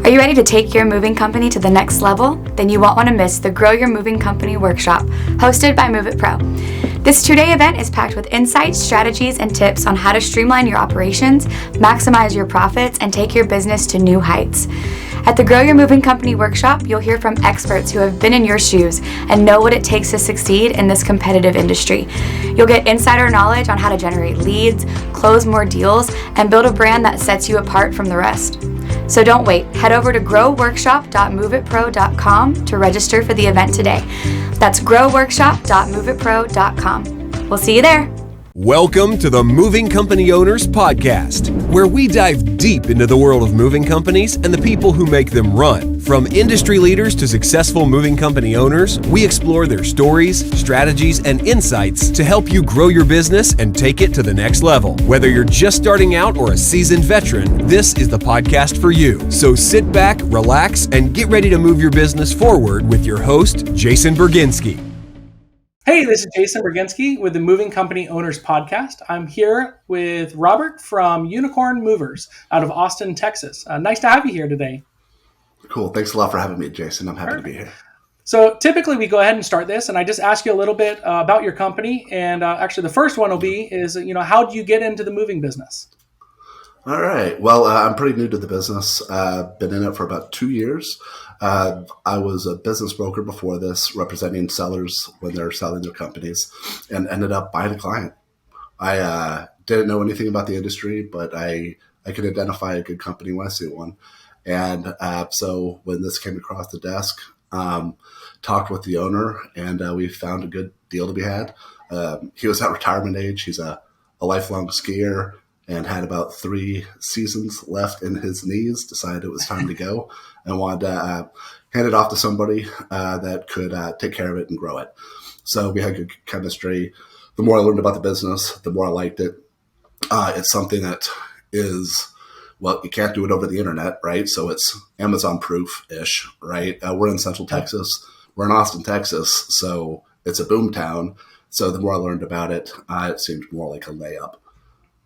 Are you ready to take your moving company to the next level? Then you won't want to miss the Grow Your Moving Company workshop, hosted by MOVEITPRO. This 2-day event is packed with insights, strategies, and tips on how to streamline your operations, maximize your profits, and take your business to new heights. At the Grow Your Moving Company workshop, you'll hear from experts who have been in your shoes and know what it takes to succeed in this competitive industry. You'll get insider knowledge on how to generate leads, close more deals, and build a brand that sets you apart from the rest. So don't wait. Head over to growworkshop.moveitpro.com to register for the event today. That's growworkshop.moveitpro.com. We'll see you there. Welcome to the Moving Company Owners Podcast, where we dive deep into the world of moving companies and the people who make them run. From industry leaders to successful moving company owners, we explore their stories, strategies, and insights to help you grow your business and take it to the next level. Whether you're just starting out or a seasoned veteran, this is the podcast for you. So sit back, relax, and get ready to move your business forward with your host, Jason Bergenske. Hey, this is Jason Bergenske with the Moving Company Owners Podcast. I'm here with Robert from Unicorn Movers out of Austin, Texas. Nice to have you here today. Cool. Thanks a lot for having me, Jason. I'm happy to be here. So typically we go ahead and start this, and I just ask you a little bit about your company. And actually the first one will be is, how do you get into the moving business? All right. Well, I'm pretty new to the business. Been in it for about 2 years. I was a business broker before this, representing sellers when they're selling their companies, and ended up buying a client. I didn't know anything about the industry, but I could identify a good company when I see one. And so when this came across the desk, talked with the owner, and we found a good deal to be had. He was at retirement age. He's a lifelong skier and had about 3 seasons left in his knees, decided it was time to go, and wanted to hand it off to somebody that could take care of it and grow it. So we had good chemistry. The more I learned about the business, the more I liked it. It's something that is, well, you can't do it over the internet, right? So it's Amazon proof-ish, right? We're in Central Texas. We're in Austin, Texas. So it's a boom town. So the more I learned about it, it seemed more like a layup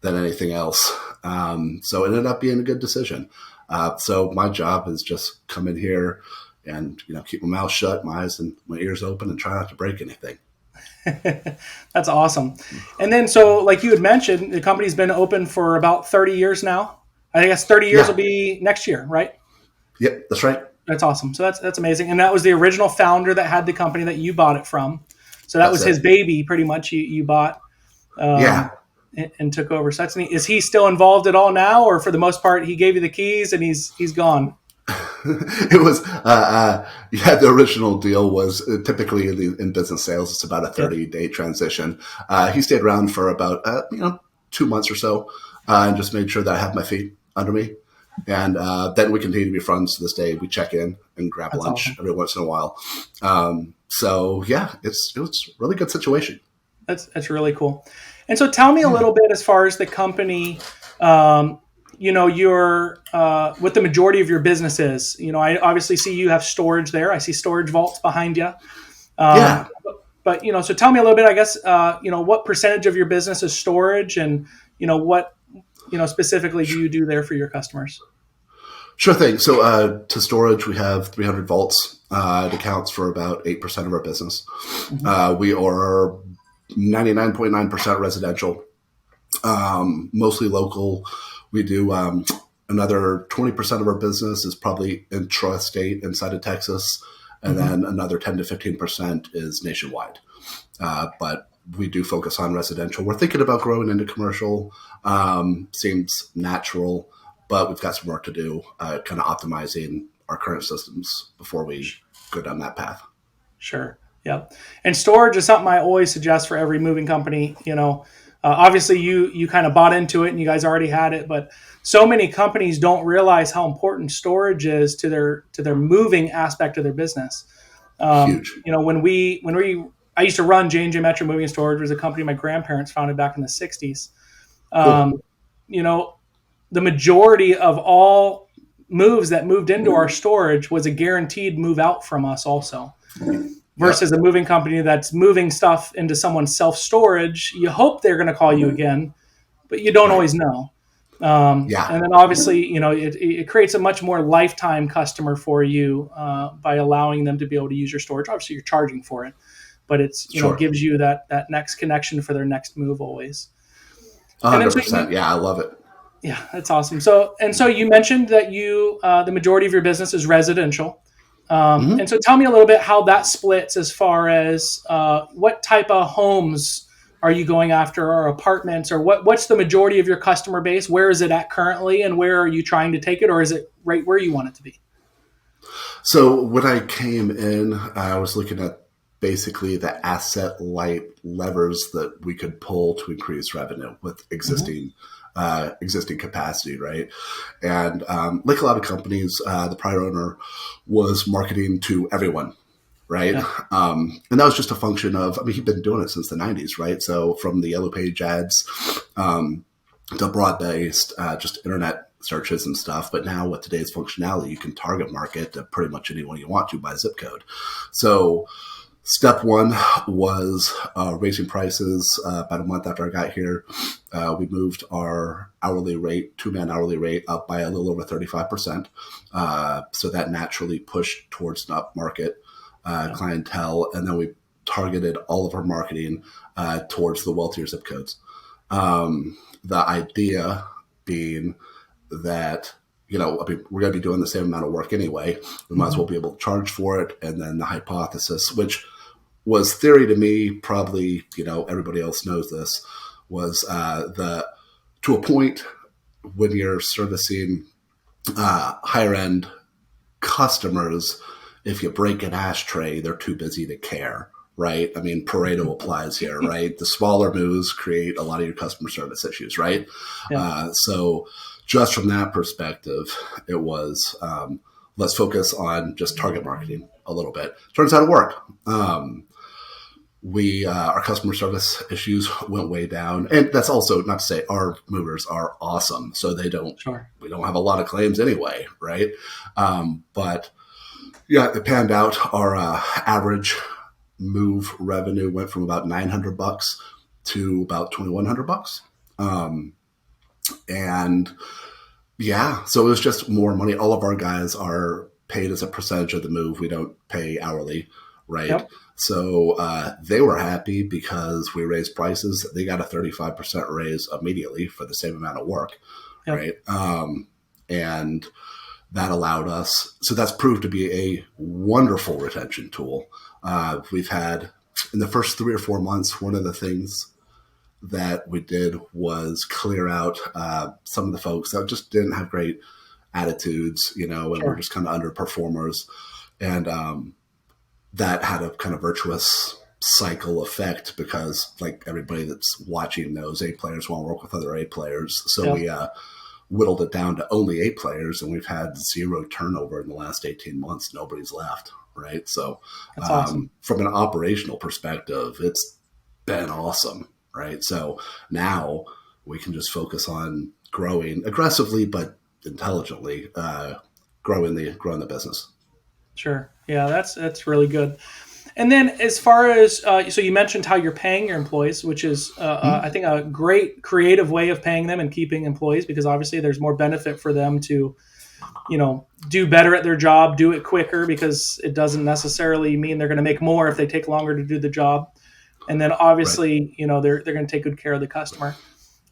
than anything else. So it ended up being a good decision. So my job is just come in here and, keep my mouth shut, my eyes and my ears open, and try not to break anything. That's awesome. And then, so like you had mentioned, the company's been open for about 30 years now. I guess 30 years will be next year, right? Yep, that's right. That's awesome. So that's amazing. And that was the original founder that had the company that you bought it from. So that was his baby, pretty much. You bought. And took over. So that's neat. Is he still involved at all now, or for the most part, he gave you the keys and he's gone? It was, the original deal was typically in business sales, it's about a 30-day transition. He stayed around for about, 2 months or so, and just made sure that I have my feet under me. And then we continue to be friends to this day. We check in and grab lunch every once in a while. It's a really good situation. That's really cool. And so tell me a little bit as far as the company, your what the majority of your business is. I obviously see you have storage there. I see storage vaults behind you. But so tell me a little bit, I guess, what percentage of your business is storage, and, what, specifically do you do there for your customers? Sure thing. So to storage, we have 300 vaults. It accounts for about 8% of our business. Mm-hmm. We are 99.9% residential, mostly local. We do another 20% of our business is probably intrastate inside of Texas, and then another 10 to 15% is nationwide. But we do focus on residential. We're thinking about growing into commercial. Seems natural, but we've got some work to do, kind of optimizing our current systems before we go down that path. Sure. Yeah. And storage is something I always suggest for every moving company. Obviously you kind of bought into it and you guys already had it, but so many companies don't realize how important storage is to their moving aspect of their business. Huge. I used to run J&J Metro Moving and Storage, was a company my grandparents founded back in the 60s. Cool. The majority of all moves that moved into our storage was a guaranteed move out from us also. Versus a moving company that's moving stuff into someone's self-storage. You hope they're going to call you again, but you don't always know. Yeah. And then obviously, it creates a much more lifetime customer for you by allowing them to be able to use your storage. Obviously, you're charging for it, but it's Sure. gives you that next connection for their next move always. And then 100%. Yeah, I love it. yeah, that's awesome. So you mentioned that the majority of your business is residential. And so tell me a little bit how that splits as far as what type of homes are you going after, or apartments, or what's the majority of your customer base? Where is it at currently, and where are you trying to take it, or is it right where you want it to be? So when I came in, I was looking at basically the asset light levers that we could pull to increase revenue with existing capacity, right? And like a lot of companies, the prior owner was marketing to everyone, right? Yeah. And that was just a function of, he'd been doing it since the 90s, right? So from the yellow page ads to broad-based just internet searches and stuff. But now with today's functionality, you can target market to pretty much anyone you want to by zip code. So step one was raising prices. About a month after I got here, we moved our hourly rate, two-man hourly rate, up by a little over 35%. So that naturally pushed towards an upmarket clientele. And then we targeted all of our marketing towards the wealthier zip codes. The idea being that, we're going to be doing the same amount of work anyway. We might as well be able to charge for it. And then the hypothesis, which was theory to me, probably, everybody else knows this, was to a point when you're servicing higher end customers, if you break an ashtray, they're too busy to care, right? Pareto applies here, right? The smaller moves create a lot of your customer service issues, right? Yeah. So just from that perspective, it was, let's focus on just target marketing a little bit. Turns out it worked. Our customer service issues went way down. And that's also not to say our movers are awesome. So we don't have a lot of claims anyway, right? But yeah, it panned out. Our average move revenue went from about $900 to about $2,100. And yeah, so it was just more money. All of our guys are paid as a percentage of the move. We don't pay hourly, right? Yep. So they were happy because we raised prices. They got a 35% raise immediately for the same amount of work, Yep. right? And that allowed us. So that's proved to be a wonderful retention tool. We've had, in the first 3 or 4 months, one of the things that we did was clear out some of the folks that just didn't have great attitudes, and were just kind of underperformers. And that had a kind of virtuous cycle effect because, like everybody that's watching knows, A players want to work with other A players. So we whittled it down to only 8 players, and we've had 0 turnover in the last 18 months. Nobody's left, right? So That's awesome. From an operational perspective, it's been awesome, right? So now we can just focus on growing aggressively but intelligently, growing the business. Sure. Yeah, that's really good. And then as far as, so you mentioned how you're paying your employees, which is, I think, a great creative way of paying them and keeping employees, because obviously there's more benefit for them to, do better at their job, do it quicker, because it doesn't necessarily mean they're going to make more if they take longer to do the job. And then obviously, they're going to take good care of the customer.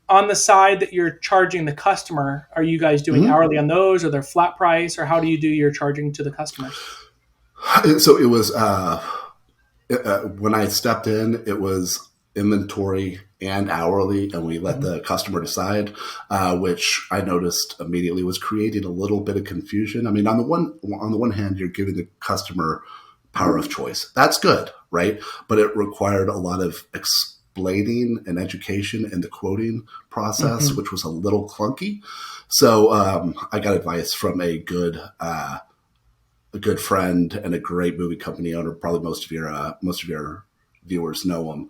On the side that you're charging the customer, are you guys doing hourly on those, or they're flat price, or how do you do your charging to the customers? So it was, when I stepped in, it was inventory and hourly, and we let the customer decide, which I noticed immediately was creating a little bit of confusion. On the one hand, you're giving the customer power of choice. That's good, right? But it required a lot of explaining and education in the quoting process, which was a little clunky. So I got advice from a good friend and a great movie company owner. Probably most of your viewers know him.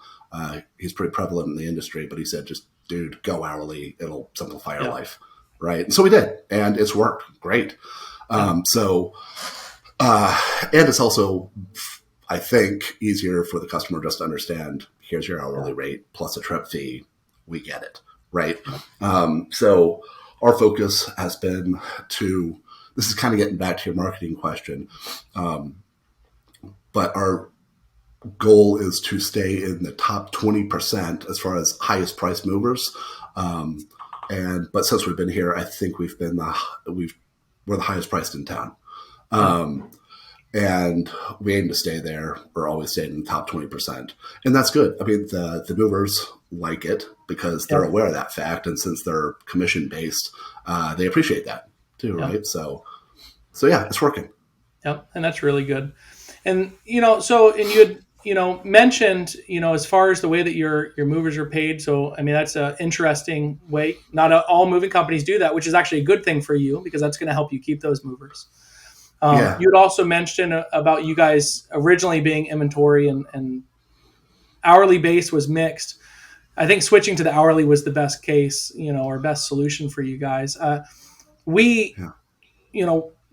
He's pretty prevalent in the industry, but he said, just dude, go hourly. It'll simplify your life. Right. And so we did, and it's worked great. And it's also, I think, easier for the customer just to understand, here's your hourly rate plus a trip fee. We get it. Right. So our focus has been to, this is kind of getting back to your marketing question, but our goal is to stay in the top 20% as far as highest price movers. But since we've been here, I think we're the highest priced in town. And we aim to stay there. We're always staying in the top 20%. And that's good. I mean, the movers like it because they're aware of that fact. And since they're commission based, they appreciate that too, right? So yeah, it's working. Yep. And that's really good. And, you had, mentioned, as far as the way that your movers are paid. So, I mean, that's an interesting way. Not all moving companies do that, which is actually a good thing for you because that's going to help you keep those movers. You'd also mentioned about you guys originally being inventory and hourly base was mixed. I think switching to the hourly was the best case, or best solution for you guys.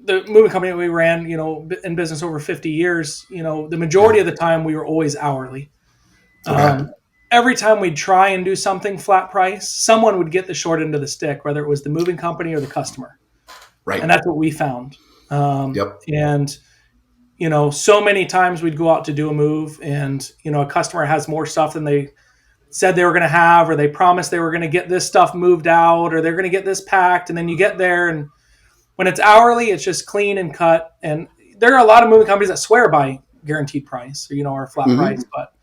The moving company that we ran, in business over 50 years, the majority of the time we were always hourly. Every time we'd try and do something flat price, someone would get the short end of the stick, whether it was the moving company or the customer. Right. And that's what we found. And, so many times we'd go out to do a move and, a customer has more stuff than they said they were going to have, or they promised they were going to get this stuff moved out, or they're going to get this packed. And then you get there and when it's hourly, it's just clean and cut. And there are a lot of moving companies that swear by guaranteed price, or flat price. But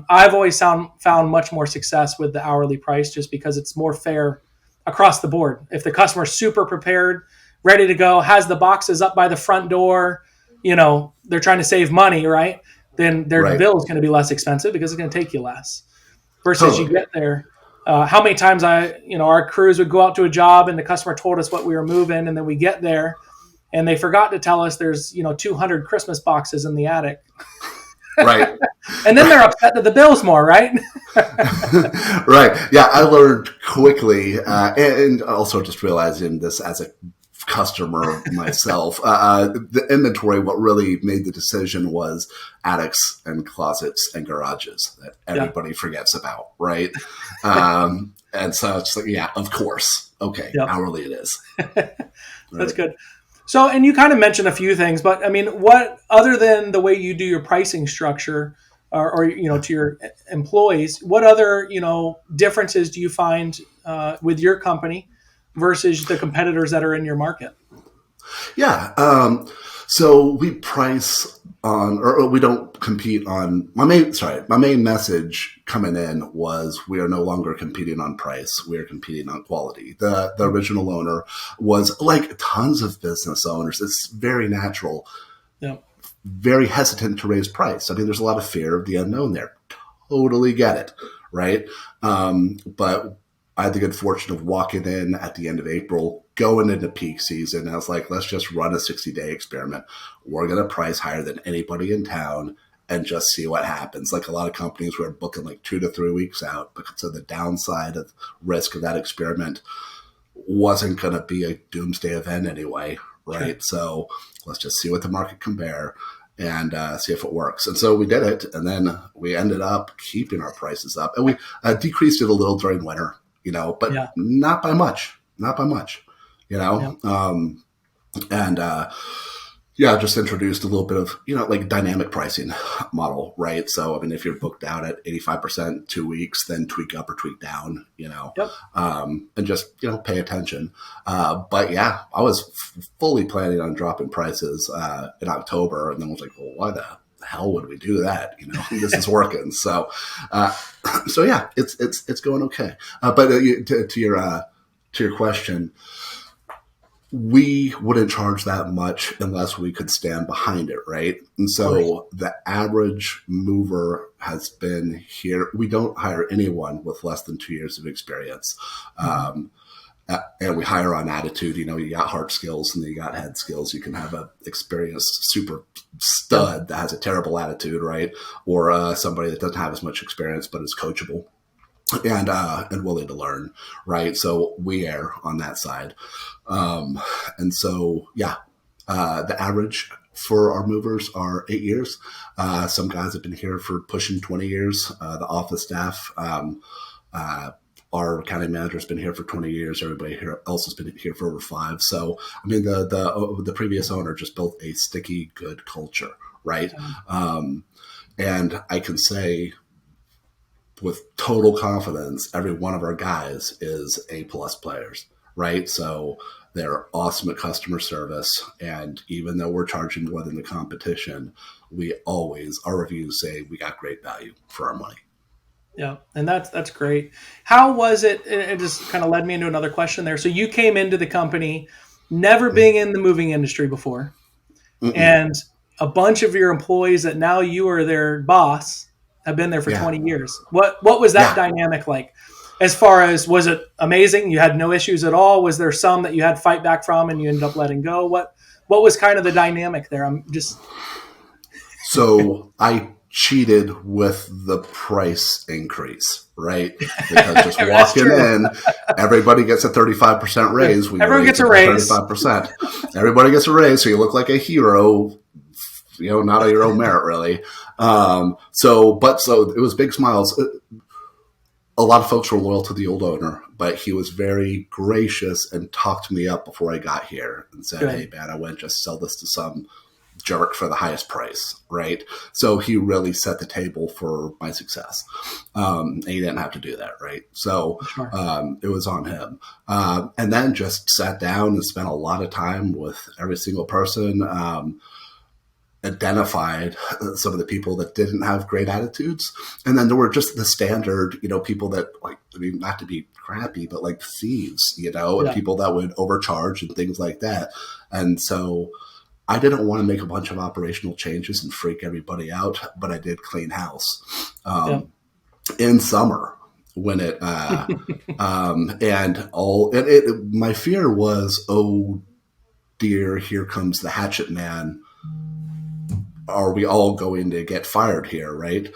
I've always found much more success with the hourly price just because it's more fair across the board. If the customer's super prepared, ready to go, has the boxes up by the front door, they're trying to save money, right? Then their bill is going to be less expensive because it's going to take you less. Versus you get there. How many times our crews would go out to a job and the customer told us what we were moving, and then we get there and they forgot to tell us there's 200 Christmas boxes in the attic. Right. And then they're upset that the bill's more, right? Right. Yeah, I learned quickly, and also just realizing this as a customer myself, the inventory, what really made the decision was attics and closets and garages that everybody forgets about, right? And so it's like, yeah, of course. Okay, hourly it is. That's good. So, and you kind of mentioned a few things, but I mean, what other than the way you do your pricing structure or to your employees, what other, differences do you find with your company versus the competitors that are in your market? Yeah. So we price on, or we don't compete on, my main message coming in was we are no longer competing on price. We are competing on quality. The original owner was like tons of business owners. It's very natural, very hesitant to raise price. I mean, there's a lot of fear of the unknown there. Totally get it. Right. But I had the good fortune of walking in at the end of April, going into peak season. I was like, let's just run a 60-day experiment. We're going to price higher than anybody in town and just see what happens. Like a lot of companies were booking like 2 to 3 weeks out because of the downside of risk of that experiment wasn't going to be a doomsday event anyway, right? Sure. So let's just see what the market can bear and see if it works. And so we did it. And then we ended up keeping our prices up. And we decreased it a little during winter. But not by much, just introduced a little bit of, like dynamic pricing model, right? So, I mean, if you're booked out at 85%, 2 weeks, then tweak up or tweak down, and just, pay attention. But yeah, I was fully planning on dropping prices in October, and then was like, well, why the hell would we do that? This is working. So yeah, it's going okay. But to your question, we wouldn't charge that much unless we could stand behind it, right? And so the average mover has been here. We don't hire anyone with less than 2 years of experience. And we hire on attitude. You got hard skills and you got head skills. You can have a experienced super stud that has a terrible attitude, right? Or somebody that doesn't have as much experience but is coachable and willing to learn, right? So we err on that side. And so, the average for our movers are 8 years. Some guys have been here for pushing 20 years. The office staff, our county manager's been here for 20 years. Everybody here else has been here for over 5. So, I mean, the previous owner just built a sticky, good culture, right? And I can say with total confidence, every one of our guys is A-plus players, right? So they're awesome at customer service. And even though we're charging more than the competition, our reviews say we got great value for our money. Yeah, and that's great. How was it? It just kind of led me into another question there. So you came into the company never being in the moving industry before, and a bunch of your employees that now you are their boss have been there for 20 years. What was that dynamic like? As far as, was it amazing? You had no issues at all? Was there some that you had to fight back from and you ended up letting go? What was kind of the dynamic there? So I cheated with the price increase, right? Because just walking in, everybody gets a 35% raise. Everyone gets a raise. 35%. Everybody gets a raise, so you look like a hero, not on your own merit, really. So it was big smiles. A lot of folks were loyal to the old owner, but he was very gracious and talked me up before I got here and said, "Hey, man, I wouldn't just sell this to some jerk for the highest price," right? So he really set the table for my success. And he didn't have to do that, right? So it was on him. And then just sat down and spent a lot of time with every single person, identified some of the people that didn't have great attitudes. And then there were just the standard, people that, not to be crappy, but like thieves, and people that would overcharge and things like that. And so I didn't want to make a bunch of operational changes and freak everybody out, but I did clean house in summer when it, my fear was, oh dear, here comes the hatchet man. Are we all going to get fired here, right?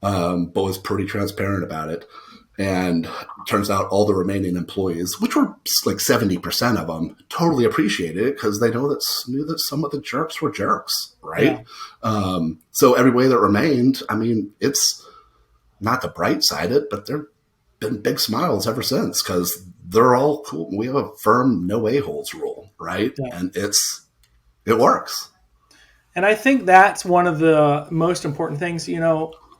But was pretty transparent about it. And turns out all the remaining employees, which were like 70% of them, totally appreciated it because they knew that some of the jerks were jerks, right? Yeah. So everybody that remained, it's not the bright side of it, but there have been big smiles ever since because they're all cool. We have a firm no a-holes rule, right? Yeah. And it works. And I think that's one of the most important things,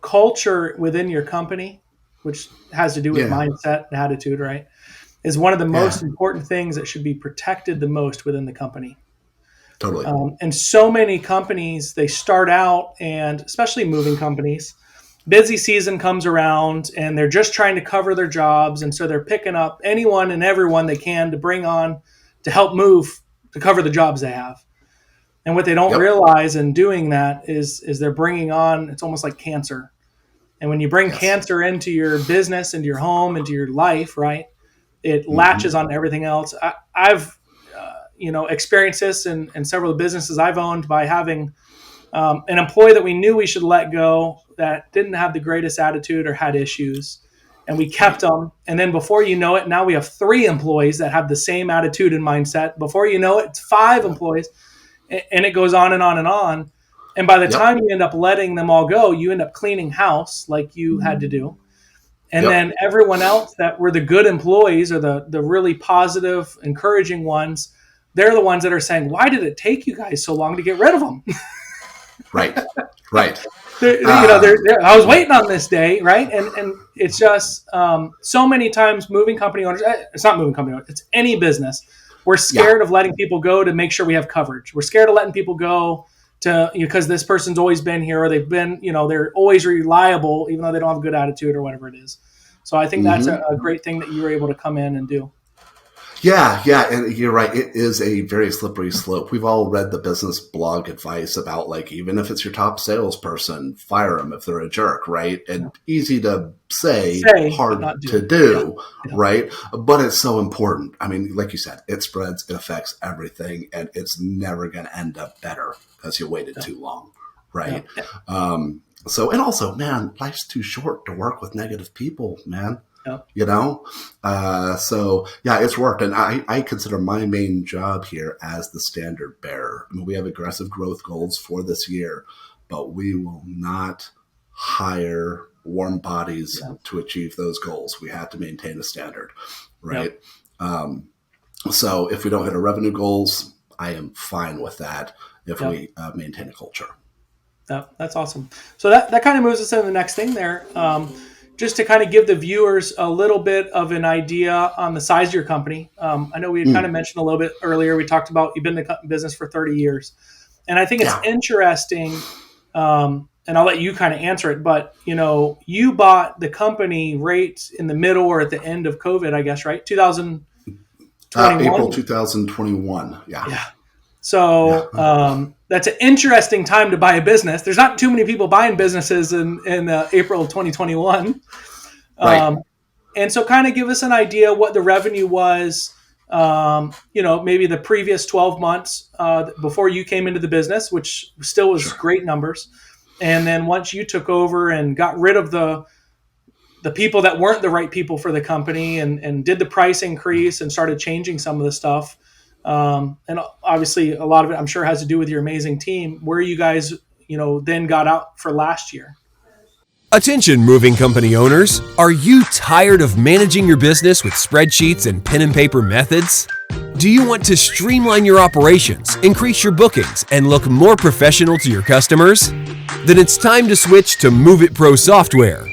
culture within your company, which has to do with mindset and attitude, right, is one of the most important things that should be protected the most within the company. Totally. And so many companies, they start out, and especially moving companies, busy season comes around and they're just trying to cover their jobs. And so they're picking up anyone and everyone they can to bring on to help move to cover the jobs they have. And what they don't realize in doing that is they're bringing on, it's almost like cancer. And when you bring cancer into your business, into your home, into your life, right, it latches on everything else. I've experienced this in several of the businesses I've owned by having an employee that we knew we should let go that didn't have the greatest attitude or had issues. And we kept them. And then before you know it, now we have 3 employees that have the same attitude and mindset. Before you know it, it's 5 employees. And it goes on and on and on. And by the time you end up letting them all go, you end up cleaning house like you had to do. And then everyone else that were the good employees or the really positive, encouraging ones, they're the ones that are saying, why did it take you guys so long to get rid of them? Right. I was waiting on this day, right? And it's just so many times moving company owners, it's not moving company owners, it's any business. We're scared of letting people go to make sure we have coverage. We're scared of letting people go because this person's always been here, or they've been, they're always reliable, even though they don't have a good attitude or whatever it is. So I think that's a great thing that you were able to come in and do. Yeah. And you're right. It is a very slippery slope. We've all read the business blog advice about even if it's your top salesperson, fire them if they're a jerk, right? And easy to say hard to do, right? But it's so important. Like you said, it spreads, it affects everything, and it's never going to end up better because you waited too long, right? Yeah. And also, man, life's too short to work with negative people, man. It's worked. And I consider my main job here as the standard bearer. We have aggressive growth goals for this year, but we will not hire warm bodies to achieve those goals. We have to maintain a standard, right? So if we don't hit our revenue goals, I am fine with that if we maintain a culture. Yeah, that's awesome. So that kind of moves us into the next thing there. Just to kind of give the viewers a little bit of an idea on the size of your company. I know we kind of mentioned a little bit earlier, we talked about you've been in the business for 30 years. And I think it's interesting, and I'll let you kind of answer it, but you bought the company right in the middle or at the end of COVID, I guess, right? 2021? April 2021. Yeah. So that's an interesting time to buy a business. There's not too many people buying businesses in April of 2021. Right. And so kind of give us an idea what the revenue was, maybe the previous 12 months before you came into the business, which still was great numbers. And then once you took over and got rid of the people that weren't the right people for the company and did the price increase and started changing some of the stuff. And obviously a lot of it, I'm sure, has to do with your amazing team. Where you guys, then got out for last year. Attention, moving company owners. Are you tired of managing your business with spreadsheets and pen and paper methods? Do you want to streamline your operations, increase your bookings, and look more professional to your customers? Then it's time to switch to MOVEITPRO software.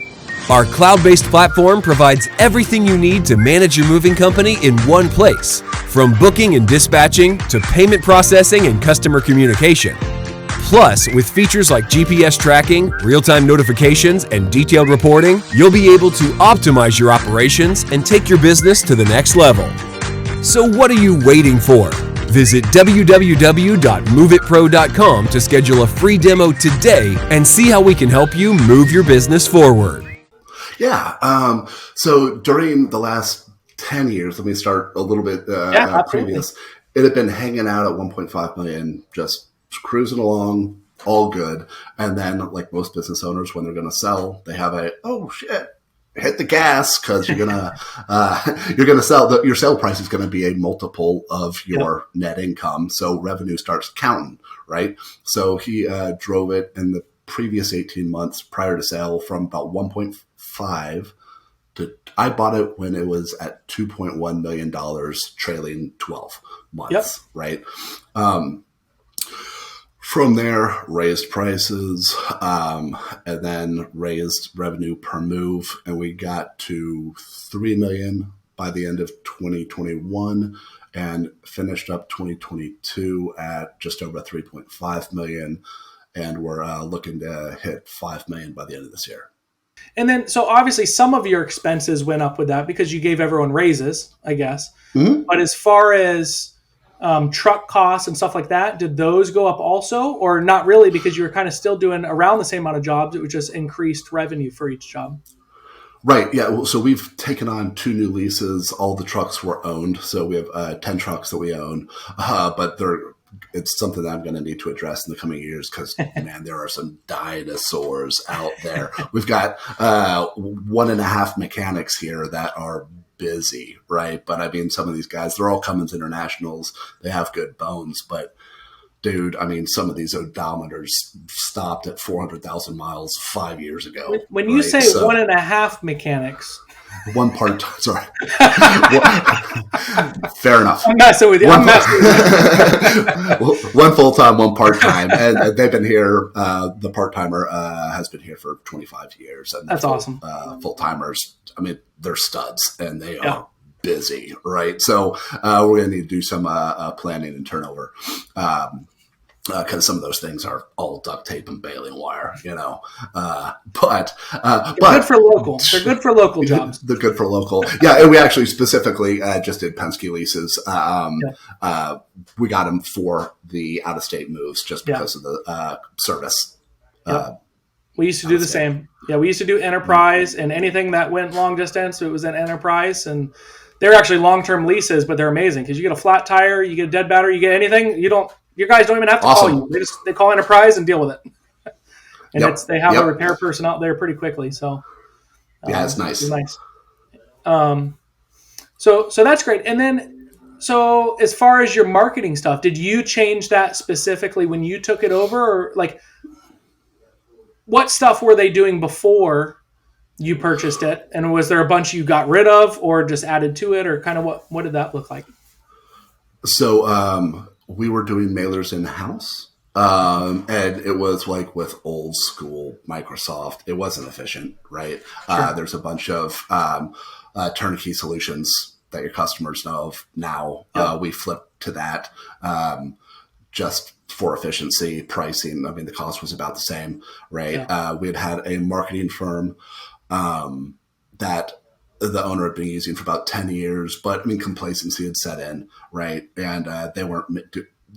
Our cloud-based platform provides everything you need to manage your moving company in one place, from booking and dispatching to payment processing and customer communication. Plus, with features like GPS tracking, real-time notifications, and detailed reporting, you'll be able to optimize your operations and take your business to the next level. So what are you waiting for? Visit www.moveitpro.com to schedule a free demo today and see how we can help you move your business forward. Yeah. So during the last 10 years, let me start a little bit previous. It had been hanging out at 1.5 million, just cruising along, all good. And then, like most business owners, when they're going to sell, they have hit the gas, because you're gonna sell. Your sale price is going to be a multiple of your net income, so revenue starts counting, right? So he drove it in the previous 18 months prior to sale from about 1.5 to, I bought it when it was at $2.1 million trailing 12 months, right? From there, raised prices, and then raised revenue per move, and we got to $3 million by the end of 2021, and finished up 2022 at just over $3.5 million, and we're looking to hit $5 million by the end of this year. And then, so obviously, some of your expenses went up with that because you gave everyone raises, I guess. Mm-hmm. But as far as truck costs and stuff like that, did those go up also, or not really, because you were kind of still doing around the same amount of jobs? It was just increased revenue for each job. Right. Yeah. So we've taken on 2 new leases. All the trucks were owned. So we have 10 trucks that we own, but it's something that I'm going to need to address in the coming years, because, man, there are some dinosaurs out there. We've got 1.5 mechanics here that are busy, right? But I mean, some of these guys, they're all Cummins Internationals. They have good bones, but dude, I mean, some of these odometers stopped at 400,000 miles 5 years ago. When you say 1.5 mechanics, one part, sorry. Fair enough. I'm messing with you. One full-time, one part-time. And they've been here, the part-timer has been here for 25 years. And that's awesome. Full-timers, I mean, they're studs, and they are busy, right? So we're going to need to do some planning and turnover. Because some of those things are all duct tape and baling wire, but good for local. They're good for local jobs. They're good for local. Yeah. And we actually specifically just did Penske leases. We got them for the out of state moves just because of the service. We used to do the same. Yeah. We used to do enterprise, and anything that went long distance, it was an enterprise, and they're actually long-term leases, but they're amazing because you get a flat tire, you get a dead battery, you get anything. Your guys don't even have to call you. They call Enterprise and deal with it. And they have a repair person out there pretty quickly. So it's nice. It's nice. So that's great. And then, so as far as your marketing stuff, did you change that specifically when you took it over, or like what stuff were they doing before you purchased it, and was there a bunch you got rid of or just added to it, or kind of what did that look like? So we were doing mailers in house. And it was like with old school Microsoft, it wasn't efficient, right? Sure. There's a bunch of turnkey solutions that your customers know of now. Yep. We flipped to that just for efficiency, pricing. I mean, the cost was about the same, right? Yeah. We had a marketing firm that the owner had been using for about 10 years, but I mean, complacency had set in, right? And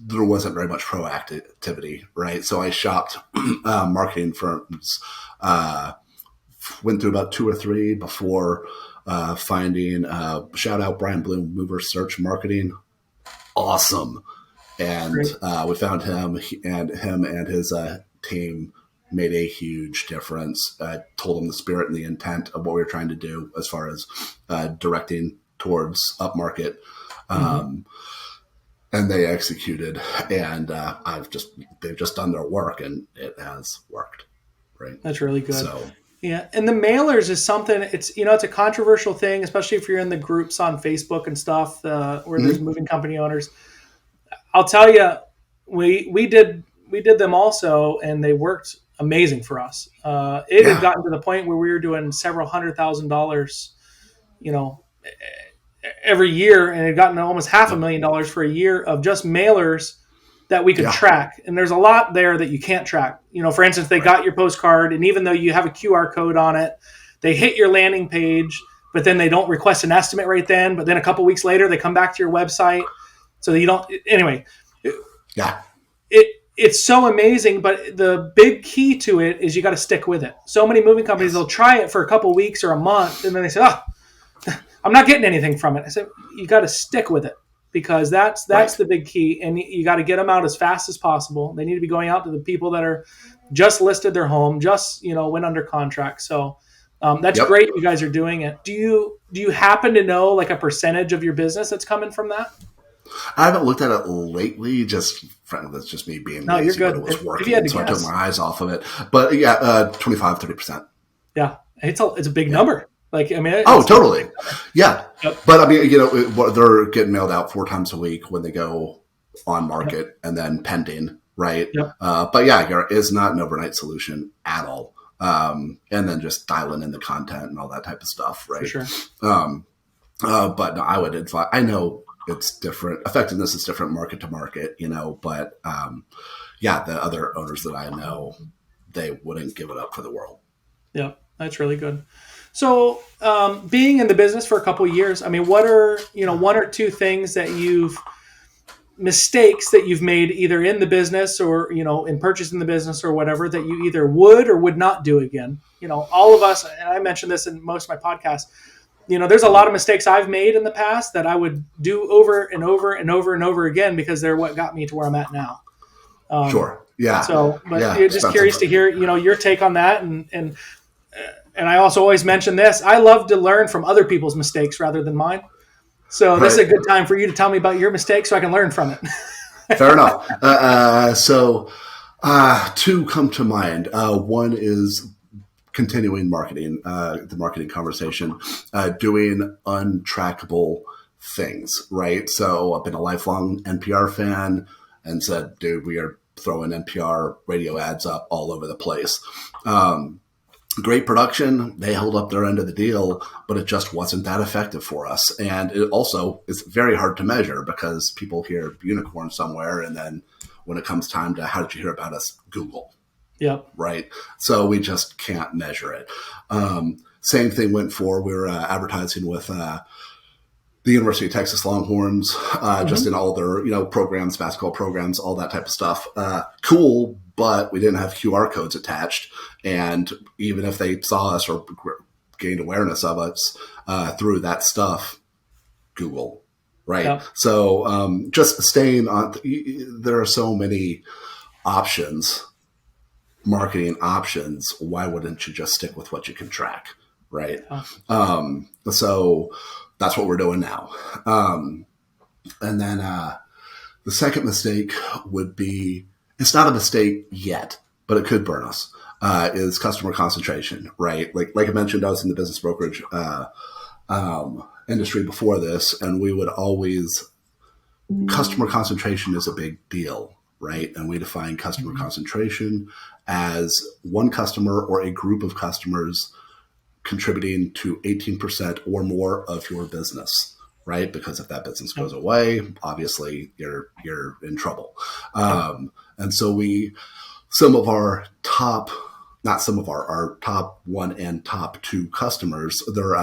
there wasn't very much proactivity, right? So I shopped marketing firms, went through about 2 or 3 before finding, shout out Brian Bloom, Mover Search Marketing. Awesome. And we found him, and his team made a huge difference. Told him the spirit and the intent of what we were trying to do as far as directing towards upmarket. And they executed, and they've just done their work, and it has worked. Right. That's really good. So, yeah. And the mailers is something, it's a controversial thing, especially if you're in the groups on Facebook and stuff, where there's moving company owners. I'll tell you, we did them also, and they worked amazing for us. It had gotten to the point where we were doing several $100,000, every year, and it had gotten to almost $500,000 for a year of just mailers that we could track. And there's a lot there that you can't track. For instance, they got your postcard, and even though you have a QR code on it, they hit your landing page, but then they don't request an estimate right then. But then a couple weeks later, they come back to your website. So you don't, anyway. Yeah. It's so amazing, but the big key to it is you got to stick with it. So many moving companies, they'll try it for a couple weeks or a month, and then they say, I'm not getting anything from it. I said, you got to stick with it, because that's the big key. And you got to get them out as fast as possible. They need to be going out to the people that are just listed their home, just, went under contract. So that's great. You guys are doing it. Do you happen to know like a percentage of your business that's coming from that? I haven't looked at it lately. Frankly, that's just me being lazy. You're good. But it was working, so guess. I took my eyes off of it. But 25-30%. Yeah, it's a big number. Like, I mean, totally. Yeah. Yep. But I mean, they're getting mailed out 4 times a week when they go on market and then pending, right? Yep. But it's not an overnight solution at all. And then just dialing in the content and all that type of stuff, right? For sure. But no, I would advise. I know it's different. Effectiveness is different market to market, But the other owners that I know, they wouldn't give it up for the world. Yeah, that's really good. So, being in the business for a couple of years, I mean, what are 1 or 2 things that mistakes that you've made either in the business or in purchasing the business or whatever that you either would or would not do again? All of us, and I mentioned this in most of my podcasts. There's a lot of mistakes I've made in the past that I would do over and over and over and over again because they're what got me to where I'm at now. Sure. Yeah. So, but you're just curious to hear, your take on that. And I also always mention this. I love to learn from other people's mistakes rather than mine. So this is a good time for you to tell me about your mistakes so I can learn from it. Fair enough. So 2 come to mind. One is continuing marketing, the marketing conversation, doing untrackable things, right? So I've been a lifelong NPR fan and said, dude, we are throwing NPR radio ads up all over the place. Great production. They held up their end of the deal, but it just wasn't that effective for us. And it also is very hard to measure because people hear unicorn somewhere. And then when it comes time to, how did you hear about us? Google. Yeah. Right. So we just can't measure it. Same thing went for, we were advertising with the University of Texas Longhorns, just in all their, programs, basketball programs, all that type of stuff. Cool, but we didn't have QR codes attached. And even if they saw us or gained awareness of us through that stuff, Google, right? Yeah. So just staying on, there are so many options, marketing options. Why wouldn't you just stick with what you can track, right? So that's what we're doing now. And then the second mistake would be, it's not a mistake yet, but it could burn us, is customer concentration, right? Like I mentioned, I was in the business brokerage industry before this, and we would always, customer concentration is a big deal, right? And we define customer concentration as one customer or a group of customers contributing to 18% or more of your business, right? Because if that business goes away, obviously you're in trouble. And so some of our top, not some of our top one and top two customers, they're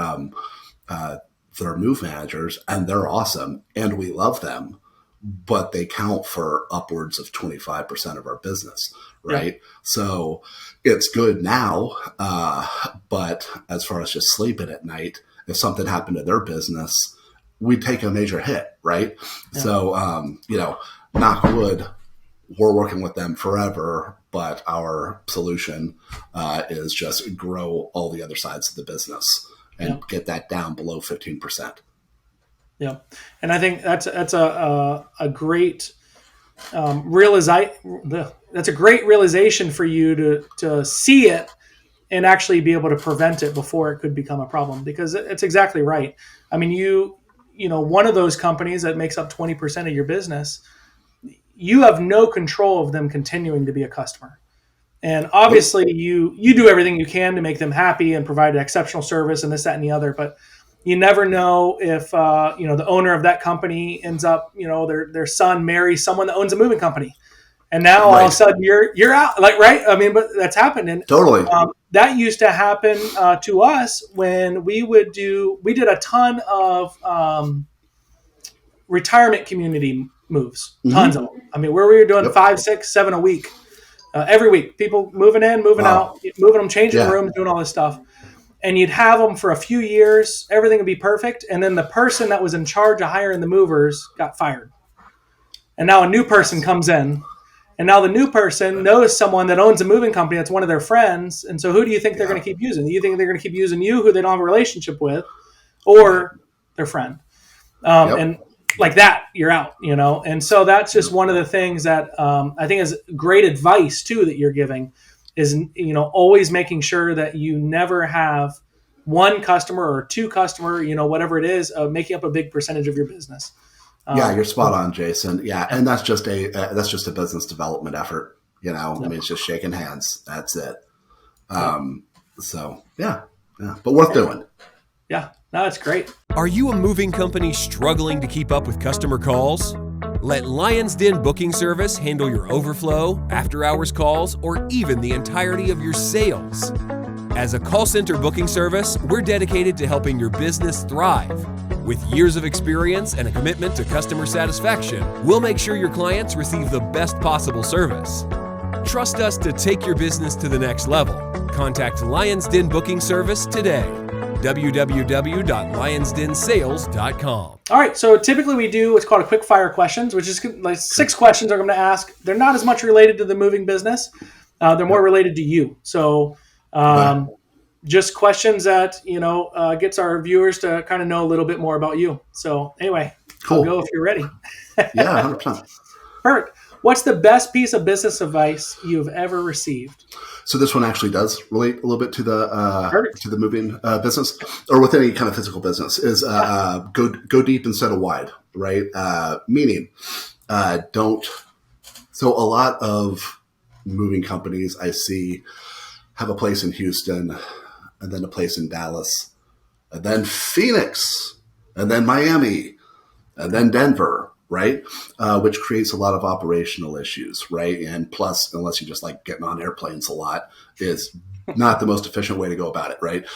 move managers, and they're awesome, and we love them, but they count for upwards of 25% of our business, right? Yeah. So it's good now, but as far as just sleeping at night, if something happened to their business, we'd take a major hit, right? Yeah. So, knock wood, we're working with them forever, but our solution is just grow all the other sides of the business and get that down below 15%. Yeah. And I think that's a great that's a great realization for you to see it and actually be able to prevent it before it could become a problem, because it's exactly right. I mean, one of those companies that makes up 20% of your business, you have no control of them continuing to be a customer. And obviously you do everything you can to make them happy and provide exceptional service and this, that, and the other, but you never know if, the owner of that company ends up, their son marries someone that owns a moving company. And now all of a sudden you're out, like, right. I mean, but that's happened. And totally. That used to happen to us when we did a ton of retirement community moves, tons of them. I mean, where we were doing 5, 6, 7 a week. Every week, people moving in, moving out, moving them, changing rooms, doing all this stuff. And you'd have them for a few years. Everything would be perfect. And then the person that was in charge of hiring the movers got fired. And now a new person comes in. And now the new person knows someone that owns a moving company that's one of their friends. And so who do you think they're going to keep using? Do you think they're going to keep using you, who they don't have a relationship with, or their friend? And like that, you're out, And so that's just one of the things that I think is great advice too that you're giving is, always making sure that you never have one customer or two customer, whatever it is, making up a big percentage of your business. Yeah, you're spot on, Jason. Yeah, and that's just a business development effort. I mean, it's just shaking hands. That's it. So yeah, but worth doing. Yeah, no, that's great. Are you a moving company struggling to keep up with customer calls? Let Lion's Den Booking Service handle your overflow, after-hours calls, or even the entirety of your sales. As a call center booking service, we're dedicated to helping your business thrive. With years of experience and a commitment to customer satisfaction, we'll make sure your clients receive the best possible service. Trust us to take your business to the next level. Contact Lion's Den Booking Service today. www.lionsdensales.com. All right, so typically we do what's called a quick fire questions, which is like 6 questions I'm going to ask. They're not as much related to the moving business. They're more related to you. So just questions that, gets our viewers to kind of know a little bit more about you. So anyway, cool. I'll go if you're ready. Yeah, 100%. Perfect. What's the best piece of business advice you've ever received? So this one actually does relate a little bit to the moving business, or with any kind of physical business, is go deep instead of wide, right? Meaning, don't. So a lot of moving companies I see have a place in Houston, and then a place in Dallas, and then Phoenix, and then Miami, and then Denver. Right? Which creates a lot of operational issues, right? And plus, unless you just like getting on airplanes a lot, is not the most efficient way to go about it, right?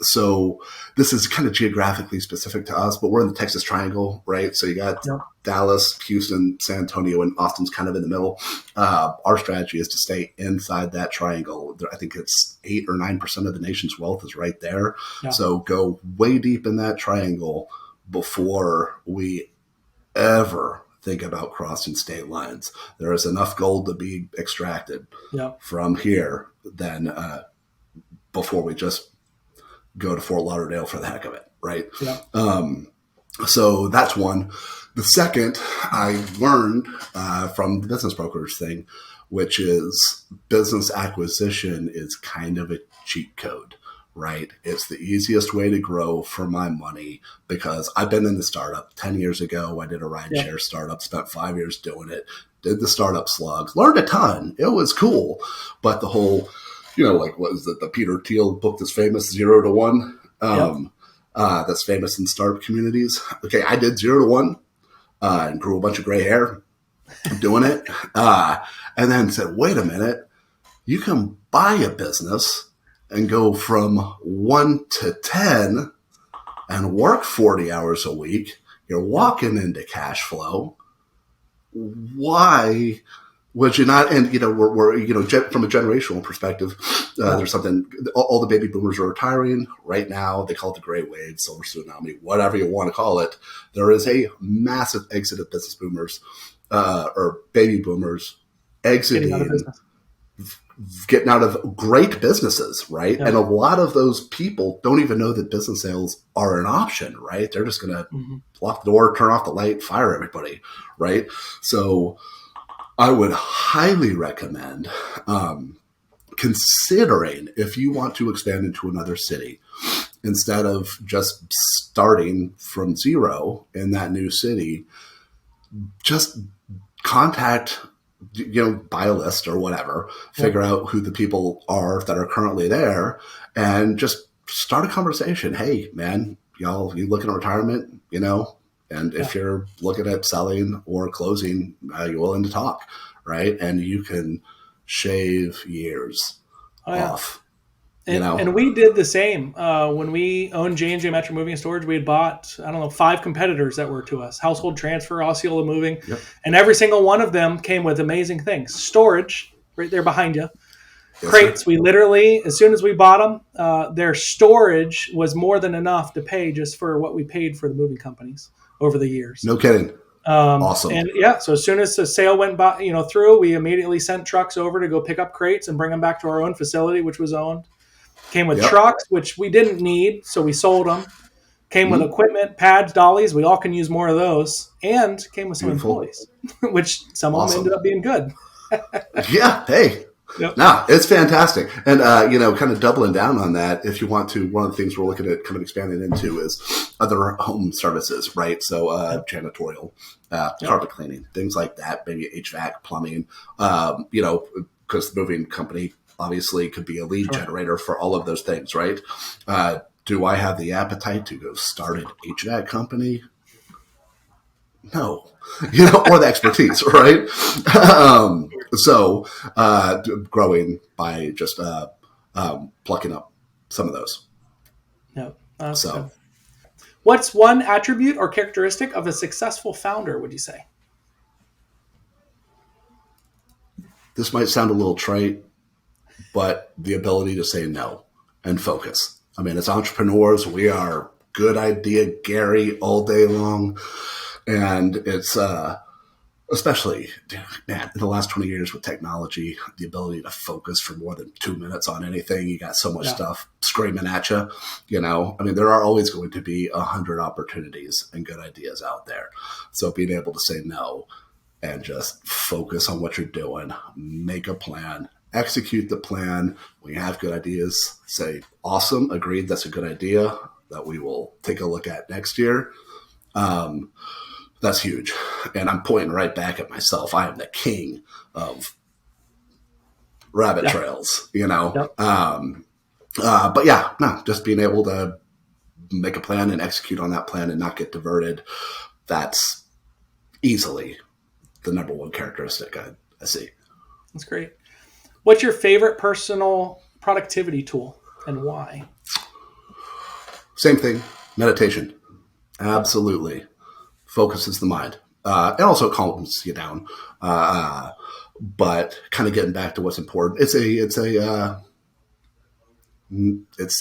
So this is kind of geographically specific to us, but we're in the Texas Triangle, right? So you got Dallas, Houston, San Antonio, and Austin's kind of in the middle. Our strategy is to stay inside that triangle. I think it's 8 or 9% of the nation's wealth is right there. Yeah. So go way deep in that triangle before we ever think about crossing state lines. There is enough gold to be extracted from here than before we just go to Fort Lauderdale for the heck of it, right? Yeah. So that's one. The second I learned from the business brokers thing, which is business acquisition is kind of a cheat code, right? It's the easiest way to grow for my money because I've been in the startup 10 years ago. I did a ride share startup, spent 5 years doing it, did the startup slug, learned a ton. It was cool. But the whole, like what is it? The Peter Thiel book that's famous, 0 to 1. That's famous in startup communities. Okay, I did 0 to 1 and grew a bunch of gray hair doing it. And then said, wait a minute, you can buy a business and go from 1 to 10 and work 40 hours a week. You're walking into cash flow. Why would you not? And, we're from a generational perspective, there's something, all the baby boomers are retiring right now. They call it the great wave, silver tsunami, whatever you want to call it. There is a massive exit of business boomers, or baby boomers exiting, getting out of great businesses, right? Yeah. And a lot of those people don't even know that business sales are an option, right? They're just going to lock the door, turn off the light, fire everybody, right? So I would highly recommend considering if you want to expand into another city, instead of just starting from 0 in that new city, just contact, buy a list or whatever, figure out who the people are that are currently there and just start a conversation. Hey, man, you looking at retirement, and if you're looking at selling or closing, you're willing to talk, right? And you can shave years off. And we did the same. When we owned J&J Metro Moving and Storage, we had bought, 5 competitors that were to us. Household Transfer, Osceola Moving. Yep. And every single one of them came with amazing things. Storage, right there behind you. Yes, crates, sir. We literally, as soon as we bought them, their storage was more than enough to pay just for what we paid for the moving companies over the years. No kidding. Awesome. And so as soon as the sale went by, through, we immediately sent trucks over to go pick up crates and bring them back to our own facility, which was owned. Came with trucks, which we didn't need, so we sold them. Came with equipment, pads, dollies. We all can use more of those. And came with some employees, which some of them ended up being good. Yeah, hey. Yep. No, it's fantastic. And, kind of doubling down on that, if you want to, one of the things we're looking at kind of expanding into is other home services, right? So janitorial, carpet cleaning, things like that, maybe HVAC, plumbing, because the moving company obviously could be a lead generator for all of those things, right? Do I have the appetite to go start an HVAC company? No, or the expertise, right? So growing by just plucking up some of those. Yep. So, what's one attribute or characteristic of a successful founder, would you say? This might sound a little trite, but the ability to say no and focus. I mean, as entrepreneurs, we are good idea Gary all day long. And it's especially, man, in the last 20 years with technology, the ability to focus for more than 2 minutes on anything. You got so much stuff screaming at you, I mean, there are always going to be 100 opportunities and good ideas out there. So being able to say no and just focus on what you're doing, make a plan, execute the plan. When you have good ideas, say, awesome, agreed, that's a good idea that we will take a look at next year. That's huge. And I'm pointing right back at myself. I am the king of rabbit trails, Yep. But just being able to make a plan and execute on that plan and not get diverted. That's easily the number one characteristic I see. That's great. What's your favorite personal productivity tool and why? Same thing. Meditation. Absolutely. Focuses the mind. And also calms you down. But kind of getting back to what's important. It's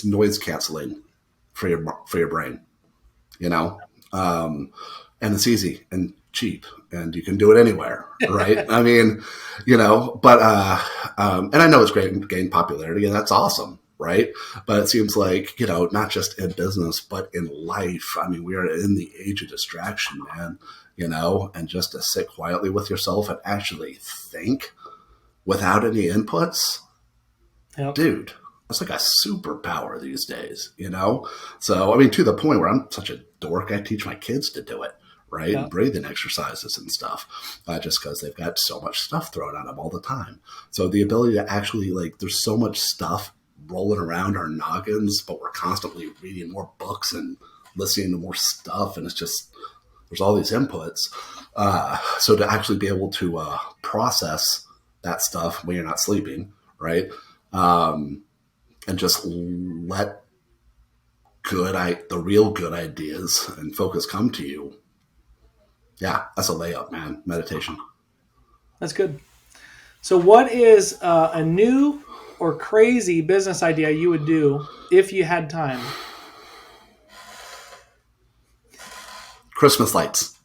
noise canceling for your brain, and it's easy and cheap and you can do it anywhere. Right. I mean, and I know it's great and gained popularity and that's awesome. right? But it seems like, not just in business, but in life. I mean, we are in the age of distraction, man, and just to sit quietly with yourself and actually think without any inputs, Yep. dude, that's like a superpower these days, So, I mean, to the point where I'm such a dork, I teach my kids to do it, right? Yep. Breathing exercises and stuff, just because they've got so much stuff thrown at them all the time. So the ability to actually, there's so much stuff rolling around our noggins, but we're constantly reading more books and listening to more stuff, and it's just, there's all these inputs. So to actually be able to process that stuff when you're not sleeping, right? And just let the real good ideas and focus come to you. Yeah, that's a layup, man. Meditation. That's good. So what is a new or crazy business idea you would do if you had time? Christmas lights.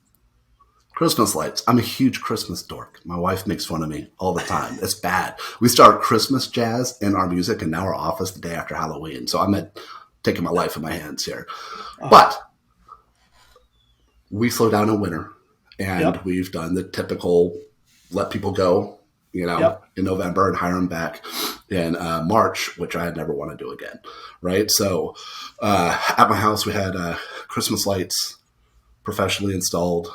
Christmas lights. I'm a huge Christmas dork. My wife makes fun of me all the time. It's bad. We start Christmas jazz in our music in our office the day after Halloween. So I'm taking my life in my hands here. But we slow down in winter, and we've done the typical let people go, in November and hire them back in March, which I never want to do again, right? So at my house, we had Christmas lights professionally installed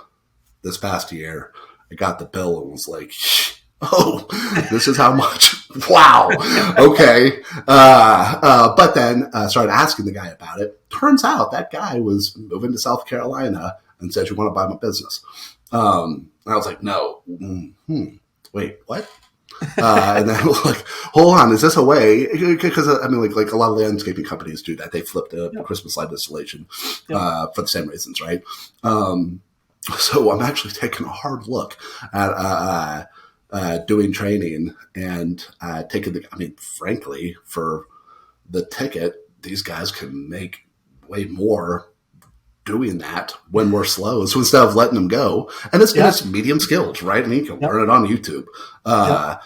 this past year. I got the bill and was like, oh, this is how much. Wow. Okay. But then started asking the guy about it. Turns out that guy was moving to South Carolina and said, you want to buy my business? I was like, no. Wait, what? And then like, hold on, is this a way? Because I mean, like a lot of landscaping companies do that. They flip the Christmas light installation for the same reasons, right? So I'm actually taking a hard look at doing training and frankly, for the ticket, these guys can make way more doing that when we're slow. So instead of letting them go, and it's medium skilled, right? I mean, you can learn it on YouTube. Well,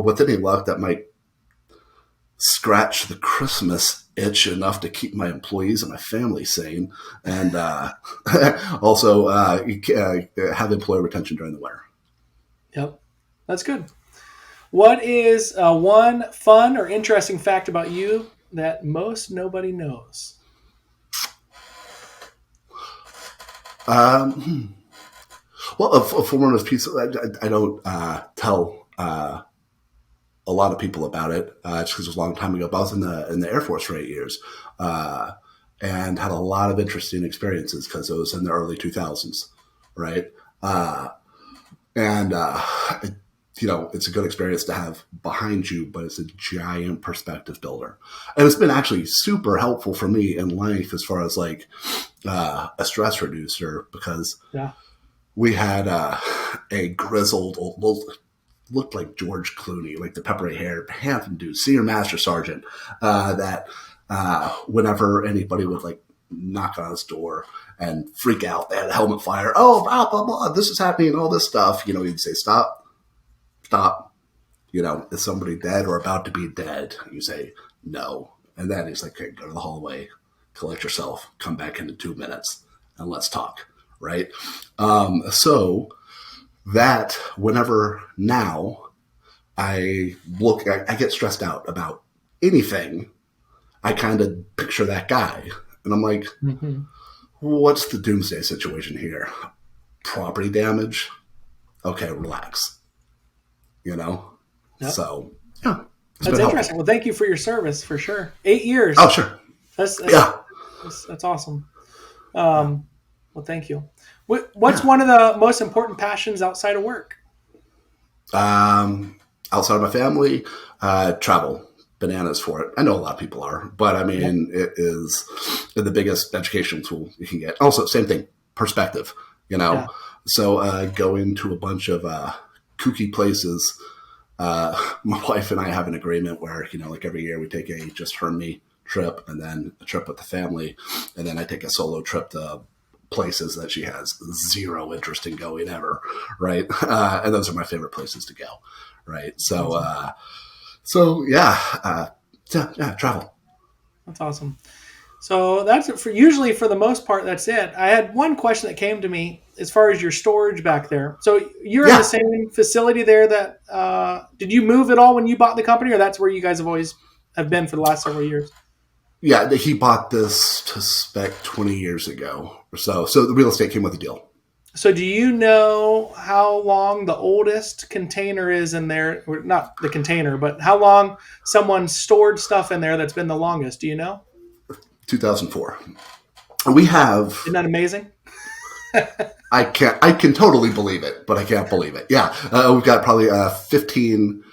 with any luck, that might scratch the Christmas itch enough to keep my employees and my family sane, and also have employee retention during the winter. Yep, that's good. What is one fun or interesting fact about you that most nobody knows? Well, for one of those pieces, I don't tell a lot of people about it, just because it was a long time ago. But I was in the Air Force for 8 years, and had a lot of interesting experiences because it was in the early 2000s, right? It's a good experience to have behind you, but it's a giant perspective builder. And it's been actually super helpful for me in life as far as like a stress reducer, because we had a grizzled, looked like George Clooney, like the peppery hair, handsome dude, senior master sergeant, that whenever anybody would like knock on his door and freak out, they had a helmet fire. Oh, blah, blah, blah, this is happening, all this stuff. He'd say, stop. Is somebody dead or about to be dead? You say, no. And then he's like, okay, go to the hallway, collect yourself, come back in 2 minutes, and let's talk, right? So that whenever now I get stressed out about anything, I kind of picture that guy. And I'm like, what's the doomsday situation here? Property damage? Okay, relax. So, yeah. That's interesting. Well, thank you for your service, for sure. 8 years. Oh, sure. That's awesome. Well, thank you. What's one of the most important passions outside of work? Outside of my family, travel. Bananas for it. I know a lot of people are, but I mean, it is the biggest educational tool you can get. Also, same thing, perspective, So going to a bunch of kooky places. My wife and I have an agreement where, like every year we take a just her and me trip, and then a trip with the family, and then I take a solo trip to places that she has zero interest in going ever, right? And those are my favorite places to go, right? So So yeah, travel. That's awesome. So that's it for the most part, that's it. I had one question that came to me as far as your storage back there. So you're in the Yeah, same facility there that, did you move at all when you bought the company, or that's where you guys have been for the last several years? yeah. He bought this to spec 20 years ago or so. So the real estate came with the deal. So do you know how long the oldest container is in there? Or not the container, but how long someone stored stuff in there that's been the longest? Do you know? 2004. We have. Isn't that amazing? I can totally believe it, but I can't believe it. Yeah, we've got probably 15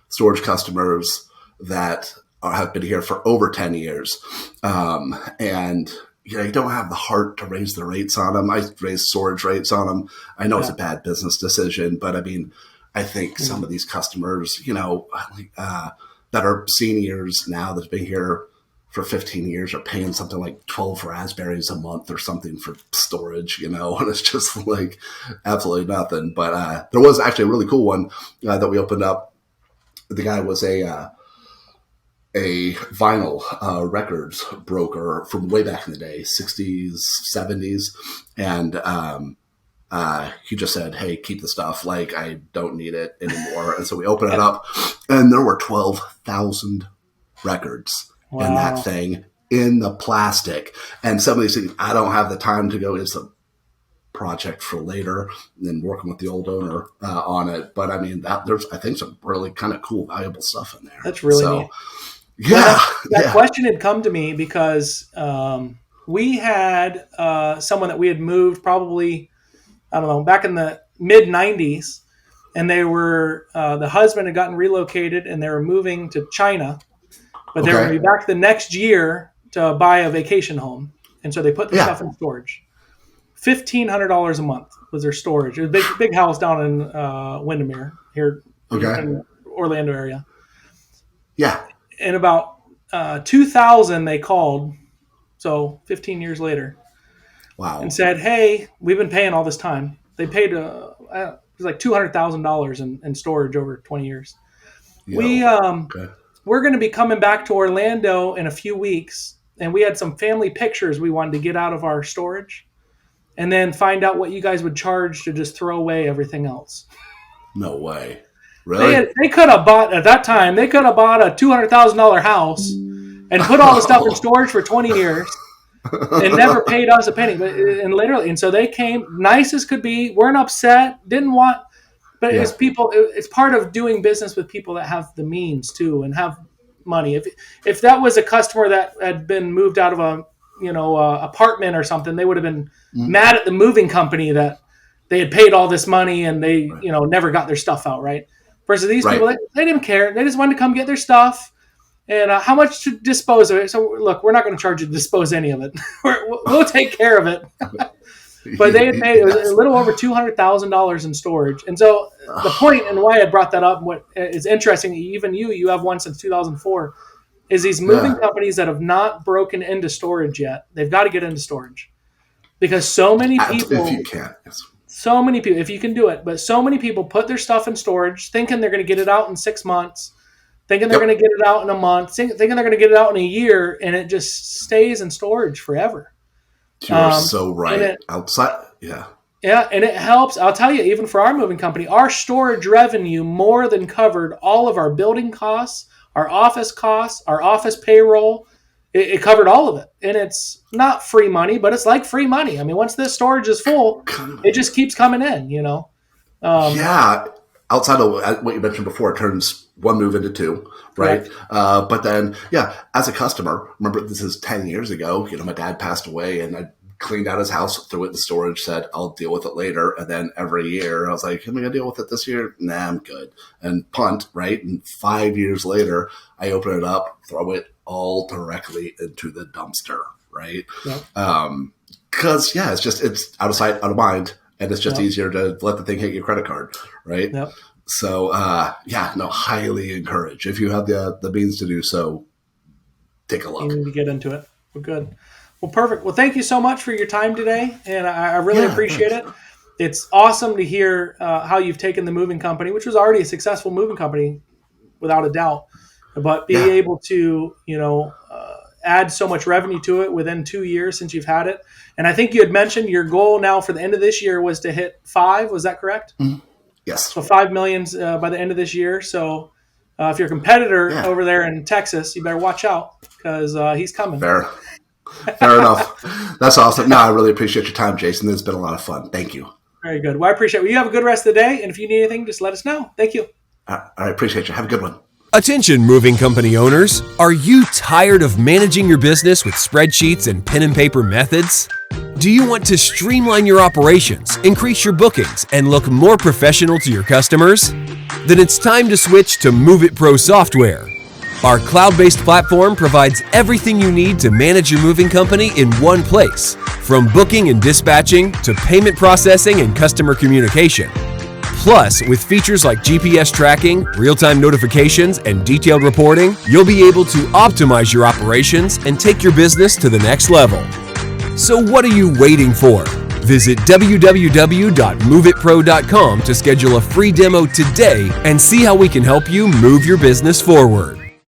storage customers that have been here for over 10 years, and you don't have the heart to raise the rates on them. I raised storage rates on them. I know it's a bad business decision, but I mean, I think some of these customers, that are seniors now that've been here for 15 years are paying something like 12 raspberries a month or something for storage, and it's just like absolutely nothing. But there was actually a really cool one that we opened up. The guy was a vinyl records broker from way back in the day, 60s, 70s. And he just said, hey, keep the stuff. Like, I don't need it anymore. And so we opened it up, and there were 12,000 records in that thing in the plastic. And some of these things, I don't have the time to go. It's a project for later and then working with the old owner on it. But I mean, there's, I think, some really kind of cool, valuable stuff in there. That's really neat. Yeah. That question had come to me because we had someone that we had moved probably, I don't know, back in the mid 90s. And they were, the husband had gotten relocated and they were moving to China. But they were going to be back the next year to buy a vacation home. And so they put the stuff in storage. $1,500 a month was their storage. It was a big house down in Windermere here in the Orlando area. Yeah. In about 2000, they called, so 15 years later. Wow. And said, hey, we've been paying all this time. They paid it was like $200,000 in storage over 20 years. We're going to be coming back to Orlando in a few weeks, and we had some family pictures we wanted to get out of our storage and then find out what you guys would charge to just throw away everything else. No way. Really? They could have bought, at that time, they could have bought a $200,000 house and put all the stuff in storage for 20 years and never paid us a penny. And so they came, nice as could be, weren't upset, didn't want, but it's people. It's part of doing business with people that have the means too and have money. If that was a customer that had been moved out of a apartment or something, they would have been mad at the moving company that they had paid all this money and they never got their stuff out, right? Versus these people, they didn't care. They just wanted to come get their stuff and how much to dispose of it. So look, we're not going to charge you to dispose any of it. We'll take care of it. But they had paid it was a little over $200,000 in storage. And so the point and why I brought that up, what is interesting, even you have one since 2004, is these moving companies that have not broken into storage yet. They've got to get into storage because so many people, if you can, so many people, if you can do it, but so many people put their stuff in storage thinking they're going to get it out in 6 months, thinking they're going to get it out in a month, thinking they're going to get it out in a year, and it just stays in storage forever. You're so right. Outside, yeah. Yeah, and it helps. I'll tell you, even for our moving company, our storage revenue more than covered all of our building costs, our office costs, our office payroll. It covered all of it. And it's not free money, but it's like free money. I mean, once this storage is full, it just keeps coming in, Yeah. Outside of what you mentioned before, it turns one move into two, right? But then, as a customer, remember this is 10 years ago, my dad passed away and I cleaned out his house, threw it in storage, said, I'll deal with it later. And then every year I was like, am I going to deal with it this year? Nah, I'm good. And punt, right? And 5 years later, I open it up, throw it all directly into the dumpster, right? Because, it's out of sight, out of mind. And it's just easier to let the thing hit your credit card, right? Yep. So, highly encourage. If you have the means to do so, take a look. You need to get into it. Well, good. Well, perfect. Well, thank you so much for your time today, and I really appreciate it. It's awesome to hear how you've taken the moving company, which was already a successful moving company, without a doubt, but be able to, add so much revenue to it within 2 years since you've had it. And I think you had mentioned your goal now for the end of this year was to hit 5. Was that correct? Mm-hmm. Yes. So 5 million by the end of this year. So if you're a competitor over there in Texas, you better watch out because he's coming. Fair enough. That's awesome. No, I really appreciate your time, Jason. This has been a lot of fun. Thank you. Very good. Well, I appreciate it. Well, you have a good rest of the day. And if you need anything, just let us know. Thank you. I appreciate you. Have a good one. Attention moving company owners, are you tired of managing your business with spreadsheets and pen and paper methods? Do you want to streamline your operations, increase your bookings, and look more professional to your customers? Then it's time to switch to MOVEITPRO software. Our cloud-based platform provides everything you need to manage your moving company in one place, from booking and dispatching to payment processing and customer communication. Plus, with features like GPS tracking, real-time notifications, and detailed reporting, you'll be able to optimize your operations and take your business to the next level. So what are you waiting for? Visit www.moveitpro.com to schedule a free demo today and see how we can help you move your business forward.